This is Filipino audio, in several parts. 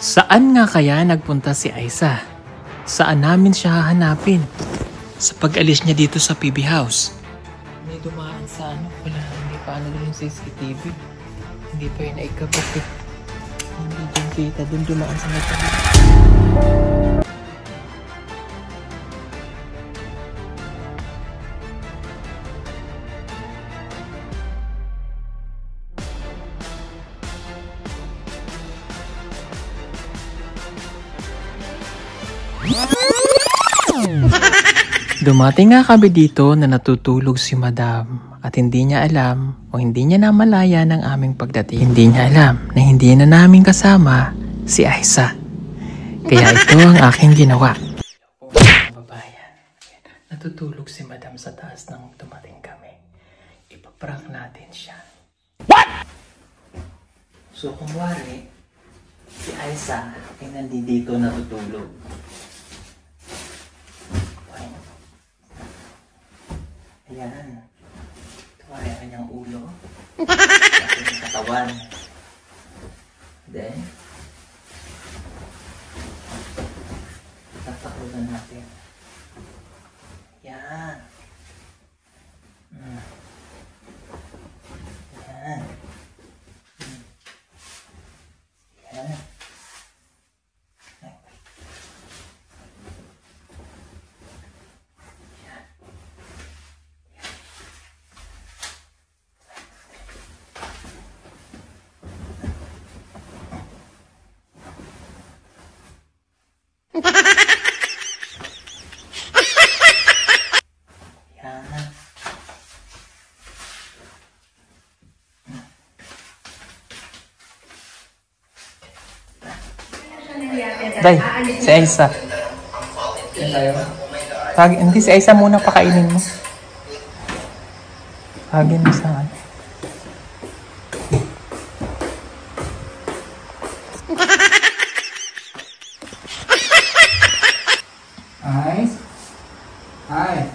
Saan nga kaya nagpunta si Aiza? Saan namin siya hahanapin? Sa pag-alis niya dito sa PB House. May dumaan sa wala, hindi pa yung CCTV. Hindi pa yun naikabot eh. Hindi dyan kita, dun dumaan sa may tabi. Dumating nga kami dito na natutulog si Madam at hindi niya alam o hindi niya namalaya ng aming pagdating. Hindi niya alam na hindi na namin kasama si Aiza. Kaya ito ang aking ginawa. Babayan, natutulog si Madam sa taas nang dumating kami. Ipaprank natin siya. What? So kung wari, si Aiza ay nandito natutulog. Ayan. Ito ay kanyang ulo. Ito yung katawan. Then, tatakutan natin. Ayan. Ayan. Ayan. Day, si Aiza. Hindi, si Aiza muna pakainin mo. Pagin mo sa ano. Aiz? Hi.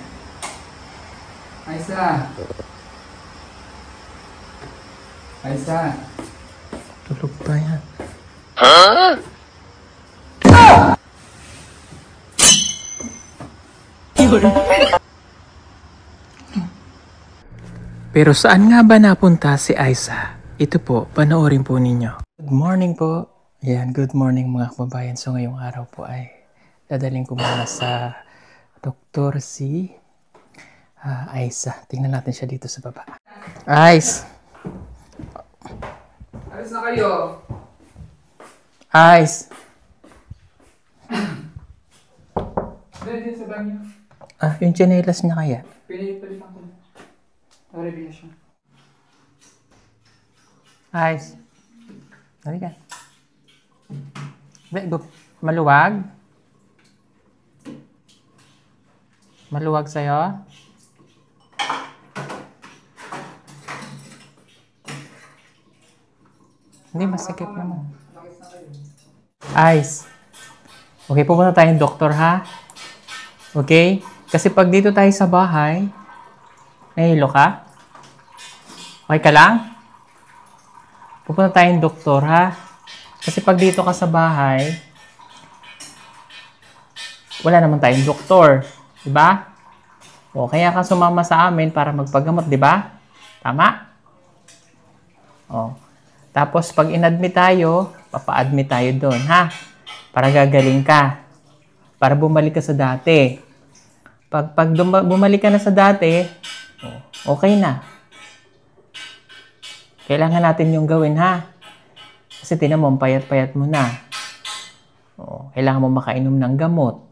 Aiza. Aiza. Tulog pa yan. Huh? Pero saan nga ba napunta si Aiza? Ito po, panoorin po ninyo. Good morning po. Ayan, good morning mga kababayan. So ngayong araw po ay dadaling ko muna sa Dr. si Aiza. Tingnan natin siya dito sa baba. Aiz! Alis na kayo. Aiz! Dito sa banyo. Yung tsinelas niya kaya? Pinipalitan ko. Nakarebi na siya. Aiz! Halika. Maluwag? Maluwag sa'yo? Hindi, masakit naman. Aiz! Okay, pupunta tayong doktor ha? Okay? Kasi pag dito tayo sa bahay, nahilo ka? Okay ka lang? Pupunta tayong doktor ha? Kasi pag dito ka sa bahay, wala naman tayong doktor. Diba? O, kaya ka sumama sa amin para magpagamot, diba? Tama? O. Tapos pag inadmit tayo, papa-admit tayo doon ha? Para gagaling ka. Para bumalik ka sa dati. Pag bumalik ka na sa dati, okay na. Kailangan natin yung gawin, ha? Kasi tinan mo, payat-payat mo na. Kailangan mo makainom ng gamot.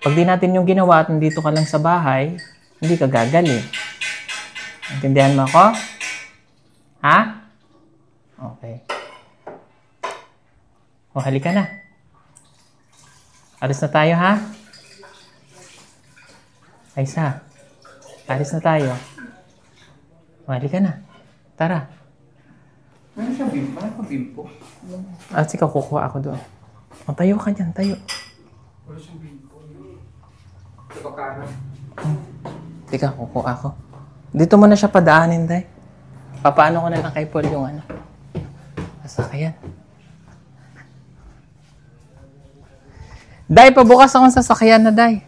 Pag di natin yung ginawa at nandito ka lang sa bahay, hindi ka gagaling. Intindihan mo ako? Ha? Okay. Halika na. Alis na tayo, ha? Aiza, alis na tayo. Halika na. Tara. Meron siyang bimpo? Ano pang bimpo? Sige, kukuha ako doon. Tayo ka dyan, tayo. Wala siyang bimpo. Sa pagkaran. Teka, kukuha ako. Dito mo na siya padaanin, Day. Papaano ko na lang kay Paul yung ano? Sasakyan. Day, pabukas akong sasakyan na, Day.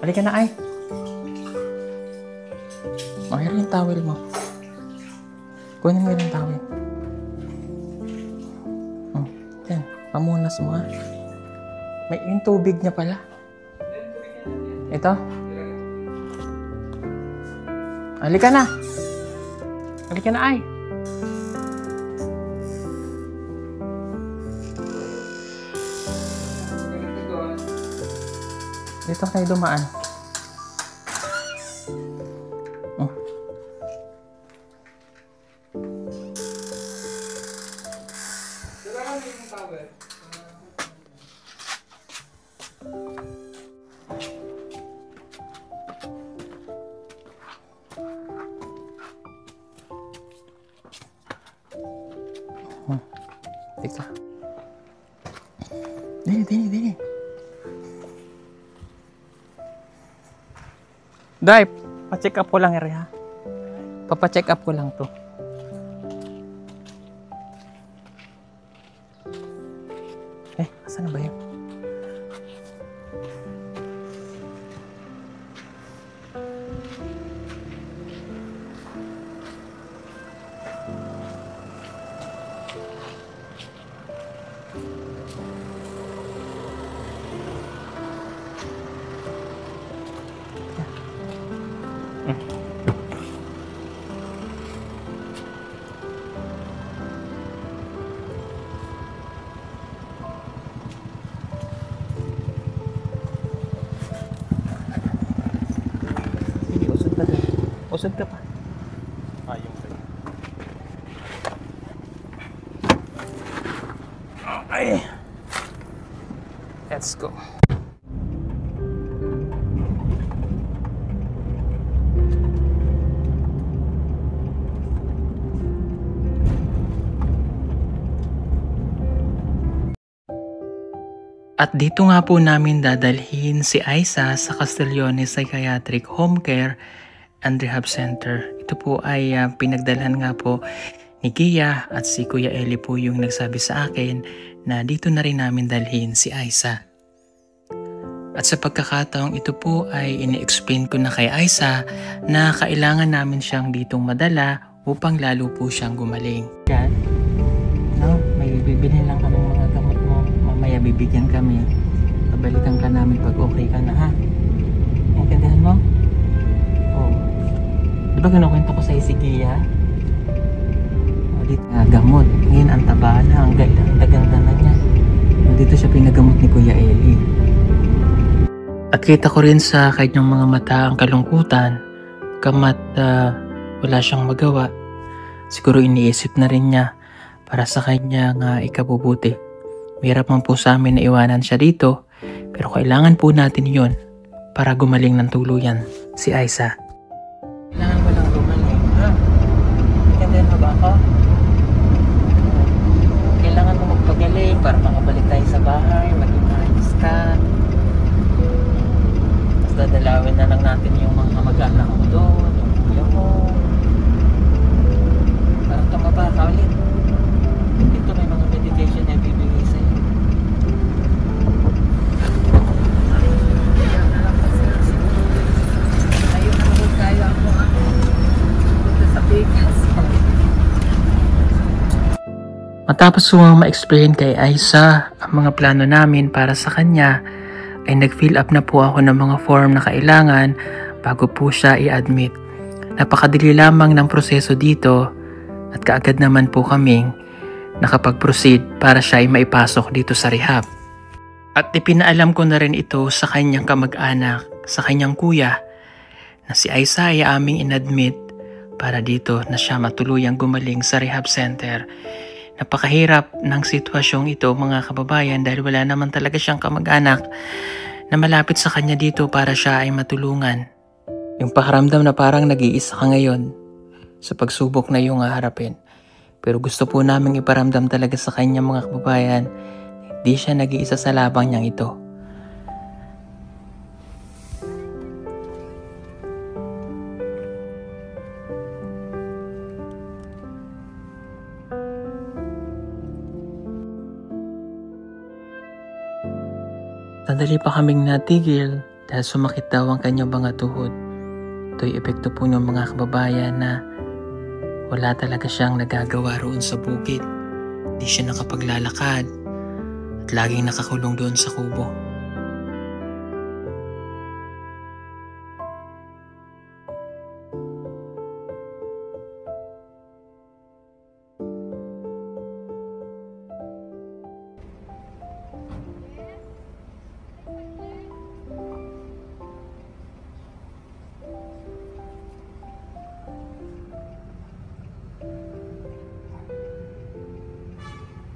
Halika na, ay. Mahirap yung towel mo. Kunin mo yung towel. Yan, pamunas mo, ha. May yung tubig niya pala. Ito. Halika na. Halika na, ay. Dito tayo dumaan. Teka. Dini. Day, pa-check up ko lang, ha? Papa-check up ko lang to. Asan na ba yun? Usod ka pa. Yung Okay. Let's go. At dito nga po namin dadalhin si Aiza sa Castellones Psychiatric Home Care and Rehab Center. Ito po ay pinagdalhan nga po ni Kia at si Kuya Eli po yung nagsabi sa akin na dito na rin namin dalhin si Aiza. At sa pagkakataong ito po ay ini-explain ko na kay Aiza na kailangan namin siyang ditong madala upang lalo po siyang gumaling. Yan. No, may bibili lang kami mga gamot mo. Mamaya bibigyan kami. Pabalikan ka namin pag okay ka na, ha? Naintindihan mo? Oo. Diba kinukwento ko sa si Kia? Dito nga gamot. Ngayon ang taba na, ang ganda na niya. Dito siya pinagamot ni Kuya Eli. At kita ko rin sa kanyang mga mata ang kalungkutan. Kamat wala siyang magawa. Siguro iniisip na rin niya para sa kanyang ikabubuti. Mahirap man po sa amin na iwanan siya dito. Pero kailangan po natin yon para gumaling ng tuluyan si Aiza. Kailangan mo lang gumaling, ha? Ikandihan mo ba ako? Kailangan mo magpagaling para makabalik tayo sa bahay, maging ayos ka. Tapos dadalawin na lang natin yung mga mag-anak mo doon, yung kuya mo. Parang tumaba ka ulit. Dito may mga meditation na bibigay sa'yo. Ayun na ako kaya ako punta sa Vegas. Matapos ma-explain kay Aiza ang mga plano namin para sa kanya, ay nag-fill up na po ako ng mga form na kailangan bago po siya i-admit. Napakadali lamang ng proseso dito At kaagad naman po kaming nakapag-proceed para siya ay maipasok dito sa rehab. At ipinaalam ko na rin ito sa kanyang kamag-anak, sa kanyang kuya, na si Aiza ay aming inadmit para dito na siya matuluyang gumaling sa rehab center. Napakahirap ng sitwasyong ito mga kababayan dahil wala naman talaga siyang kamag-anak na malapit sa kanya dito para siya ay matulungan. Yung pakiramdam na parang nag-iisa ka ngayon sa pagsubok na iyong haharapin. Pero gusto po naming iparamdam talaga sa kanya mga kababayan, hindi siya nag-iisa sa labang niyang ito. Sandali pa kaming natigil dahil sumakit daw ang kanyang mga tuhod. Ito'y epekto po ng mga kababayan na wala talaga siyang nagagawa roon sa bukid. Hindi siya nakapaglalakad at laging nakakulong doon sa kubo.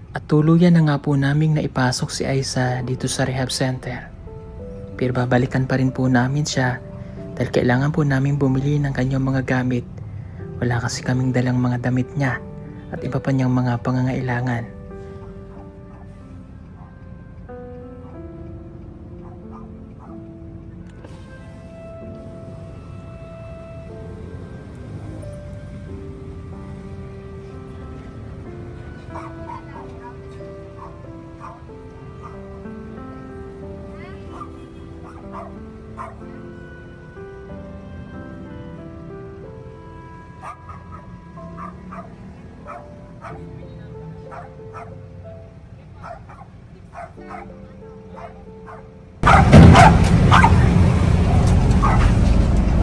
At tuluyan na nga po naming naipasok si Aiza dito sa rehab center. Pero babalikan pa rin po namin siya dahil kailangan po namin bumili ng kanyang mga gamit. Wala kasi kaming dalang mga damit niya at iba pa niyang mga pangangailangan.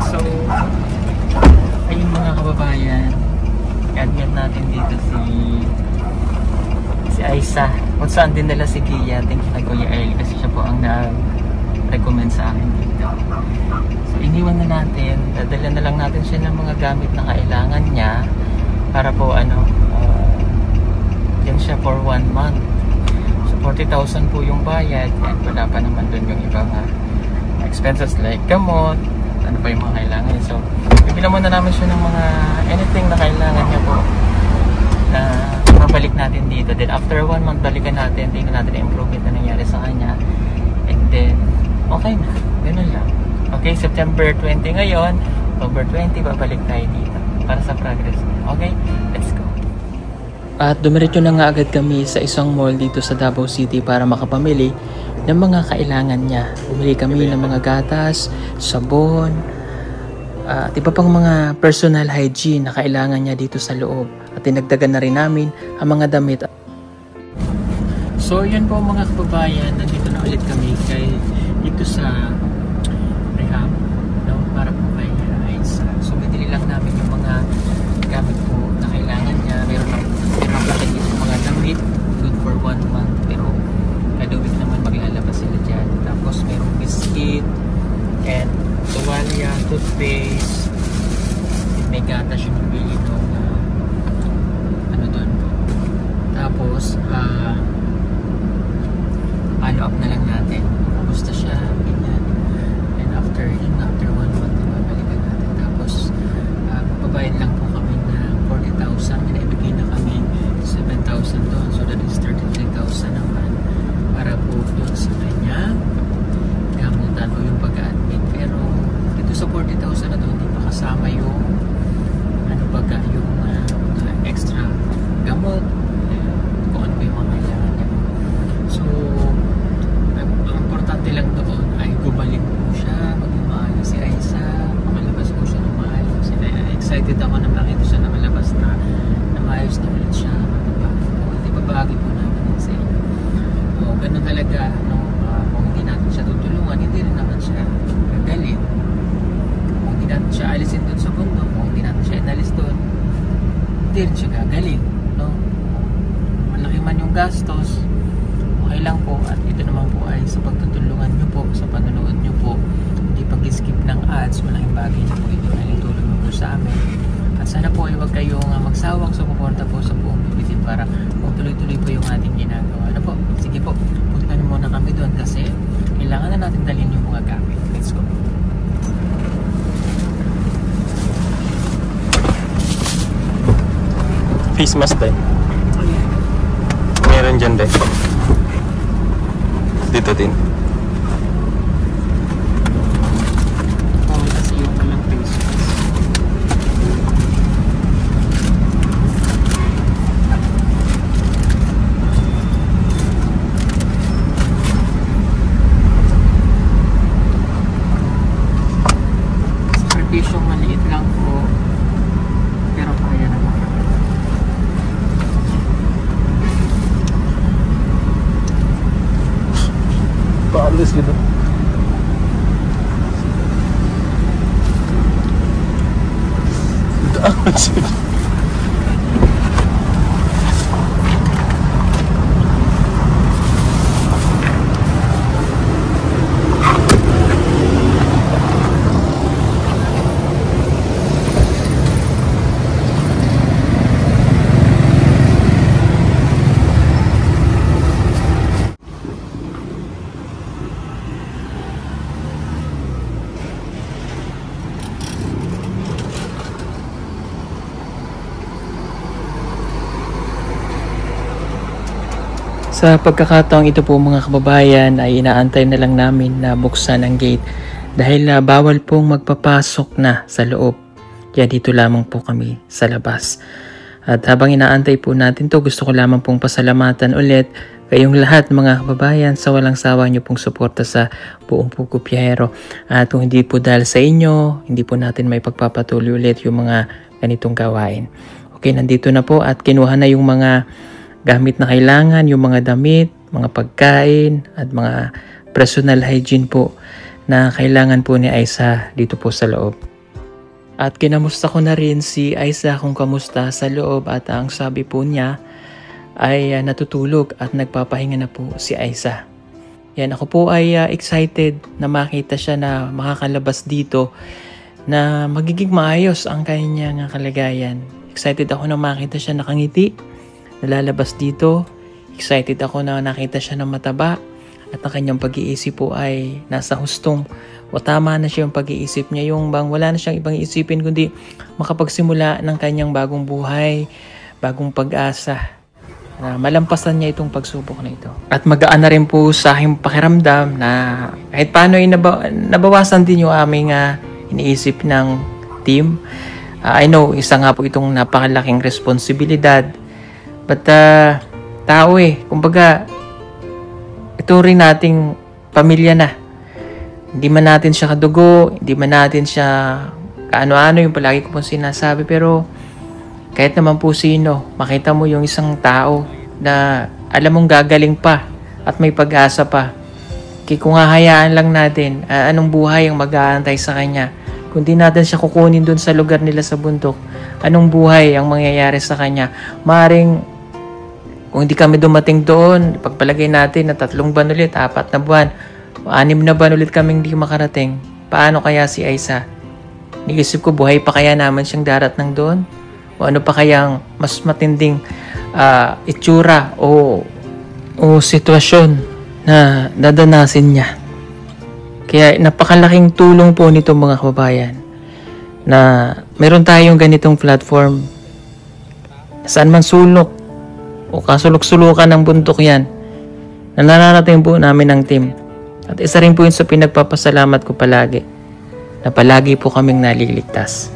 So, ayun mga kababayan, i-admit natin dito si Aiza. Kung saan din nila si Kia, thank you kay Kuya Earl kasi siya po ang nag-recommend sa akin dito. So, iniwan na natin, dadala na lang natin siya ng mga gamit na kailangan niya para po yan siya for 1 month. So 40,000 po yung bayad and wala pa naman dun yung ibang expenses like gamot, ano pa yung mga kailangan. So bibila muna namin siya ng mga anything na kailangan niya po na mabalik natin dito. Then after 1 month balikan natin, tingnan natin yung improvement na nangyari sa kanya and then okay na, ganun lang. Okay, September 20 ngayon, October 20 babalik tayo dito para sa progress. Okay, let's go. At dumiretso na nga agad kami sa isang mall dito sa Davao City para makapamili ng mga kailangan niya. Bumili kami ng mga gatas, sabon, at iba pang mga personal hygiene na kailangan niya dito sa loob. At dinagdagan na rin namin ang mga damit. So yan po mga kababayan, nandito na ulit kami dito sa rehab, no? Para po kay Aiza. So binili lang namin yung mga gamit po na kailangan niya. Meron natin yung mga damit, good for 1 month, pero kada week naman maglalabas sila dyan. Tapos merong biscuit and tuwalya, toothpaste, may gatas yung nabili nung ano doon po. Tapos follow up na lang natin kamusta siya, ganyan. And after 1 month babalikan natin. Tapos magbabayad lang po kami na 40,000, inaibigay na kami 7,000 doon, so that is 33,000 naman para po doon sa kanya gamutan o yung pag-admit. Pero dito sa 40,000 na doon hindi pa kasama yung yung extra gamot, kung ano ba yung mga kailangan niya. So ang importante lang doon ay gumaling po siya, maging maayos si Aiza, makalabas po siya ng maayos. Excited ako na makita siya na malabas na maayos na ulit siya. Ibabagi po namin yun sa inyo. So, ganun talaga, no? Kung hindi natin siya tutulungan, hindi rin naman siya gagalit. Kung hindi natin siya alisin doon sa bundok, kung hindi natin siya inalis doon, hindi rin siya gagaling, no? Malaki man yung gastos, okay lang po. At ito naman po ay sa pagtutulungan nyo po, sa panonood nyo po, hindi pag-skip ng ads, malaking bagay na po ito ay tulong nyo po sa amin. At sana po ay huwag kayong magsawang sumuporta po sa buong bibitin para magtuloy-tuloy po yung ating ginagawa. Ano po? Sige po, punta na muna kami doon kasi kailangan na natin dalhin yung mga gamit. Let's go. Face mask din. Meron dyan din. Dito din. Kasi yung walang face mask. Sakripisyong maliit lang po. Pero kaya naman. Paalis gitu. Sa pagkakataong ito po mga kababayan ay inaantay na lang namin na buksan ang gate dahil bawal pong magpapasok na sa loob. Kaya dito lamang po kami sa labas. At habang inaantay po natin to, gusto ko lamang pong pasalamatan ulit kayong lahat mga kababayan sa walang sawa nyo pong suporta sa buong Pugo Biyahero. At kung hindi po dahil sa inyo, hindi po natin may pagpapatuloy ulit yung mga ganitong gawain. Okay, nandito na po at kinuha na yung mga gamit na kailangan, yung mga damit, mga pagkain, at mga personal hygiene po na kailangan po ni Aiza dito po sa loob. At kinamusta ko na rin si Aiza kung kamusta sa loob at ang sabi po niya ay natutulog at nagpapahinga na po si Aiza. Yan, ako po ay excited na makita siya na makakalabas dito na magiging maayos ang kanyang kalagayan. Excited ako na makita siya nakangiti, nalalabas dito. Excited ako na nakita siya ng mataba at ang kanyang pag-iisip po ay nasa hustong o tama na siya yung pag-iisip niya, yung bang wala na siyang ibang isipin kundi makapagsimula ng kanyang bagong buhay, bagong pag-asa na malampasan niya itong pagsubok na ito. At magaan na rin po sa aking pakiramdam na kahit paano ay nabawasan din yung aming iniisip ng team. I know, isa nga po itong napakalaking responsibilidad. But tao kumbaga ito rin nating pamilya na. Hindi man natin siya kadugo, hindi man natin siya kaano-ano yung palagi ko pong sinasabi, pero kahit naman po sino, makita mo yung isang tao na alam mong gagaling pa at may pag-asa pa. Kaya kung hahayaan lang natin anong buhay ang mag-aantay sa kanya, kung di natin siya kukunin dun sa lugar nila sa bundok, anong buhay ang mangyayari sa kanya? Maring kung hindi kami dumating doon, pagpalagay natin na 3 buwan ulit, 4 na buwan, 6 na buwan ulit kaming hindi makarating. Paano kaya si Aiza? Niisip ko, buhay pa kaya naman siyang daratnang doon? O ano pa kayang mas matinding itsura o sitwasyon na dadanasin niya? Kaya napakalaking tulong po nito mga kababayan na meron tayong ganitong platform. Saan man sulok o kasulok-sulukan ng bundok yan na nararating po namin ng team. At isa rin po yun sa pinagpapasalamat ko palagi na palagi po kaming naliligtas.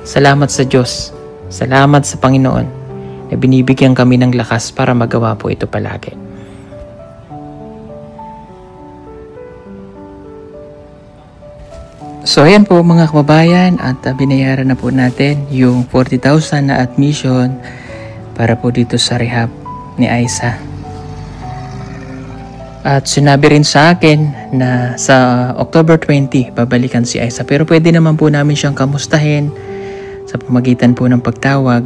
Salamat sa Diyos, salamat sa Panginoon na binibigyan kami ng lakas para magawa po ito palagi. So ayan po mga kababayan, at binayaran na po natin yung 40,000 na admission para po dito sa rehab ni Aiza. At sinabi rin sa akin na sa October 20 babalikan si Aiza, pero pwede naman po namin siyang kamustahin sa pamagitan po ng pagtawag.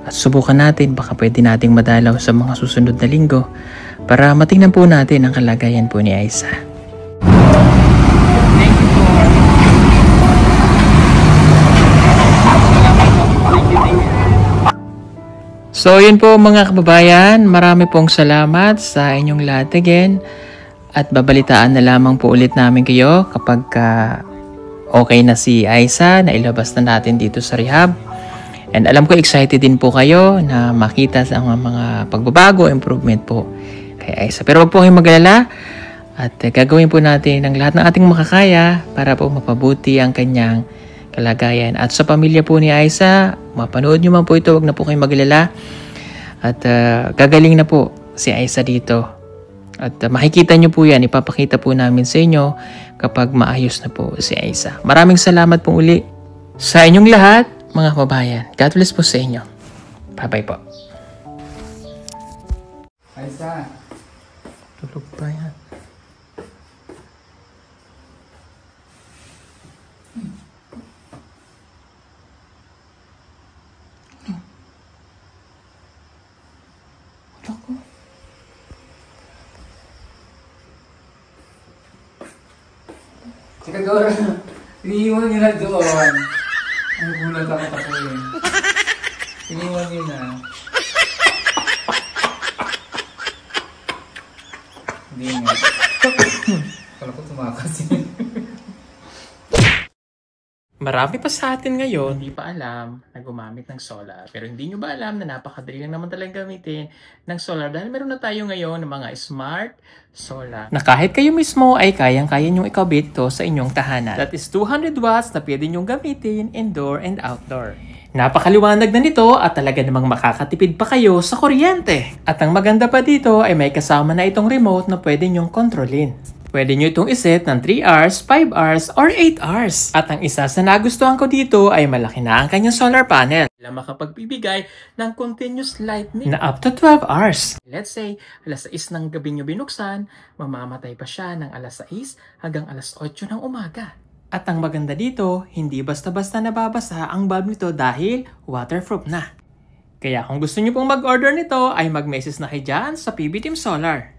At subukan natin, baka pwede nating madalaw sa mga susunod na linggo para matingnan po natin ang kalagayan po ni Aiza. Thank you po. So yun po mga kababayan, marami pong salamat sa inyong lahat again. At babalitaan na lamang po ulit namin kayo kapag okay na si Aiza, na ilabas na natin dito sa rehab. And alam ko excited din po kayo na makita ang mga pagbabago, improvement po kay Aiza. Pero wag po kayong mag-alala at gagawin po natin ang lahat ng ating makakaya para po mapabuti ang kanyang kalagayan. At sa pamilya po ni Aiza, mapanood nyo man po ito, wag na po kayong mag-alala. At gagaling na po si Aiza dito. At makikita nyo po yan, ipapakita po namin sa inyo kapag maayos na po si Aiza. Maraming salamat po uli sa inyong lahat, mga kababayan. God bless po sa inyo. Bye-bye po. Aiza. Tulog pa yan. Sikadora, iniiwan niyo na doon. Ang gulat ako eh. Iniiwan niyo na. Hindi nga. Kala ko tumakas yun. Marami pa sa atin ngayon hindi pa alam na gumamit ng solar. Pero hindi nyo ba alam na napakadali lang naman talaga gamitin ng solar dahil meron na tayo ngayon ng mga smart solar na kahit kayo mismo ay kayang-kaya nyong ikabit ito sa inyong tahanan. That is 200 watts na pwede nyong gamitin indoor and outdoor. Napakaliwanag na nito at talaga namang makakatipid pa kayo sa kuryente. At ang maganda pa dito ay may kasama na itong remote na pwede nyong kontrolin. Pwede nyo itong iset ng 3 hours, 5 hours, or 8 hours. At ang isa sa nagustuhan ko dito ay malaki na ang kanyang solar panel na makapagbibigay ng continuous lightning na up to 12 hours. Let's say, alas 6 ng gabi nyo binuksan, mamamatay pa siya ng alas 6 hanggang alas 8 ng umaga. At ang maganda dito, hindi basta-basta nababasa ang bulb nito dahil waterproof na. Kaya kung gusto nyo pong mag-order nito, ay mag-message na kayo dyan sa PB Team Solar.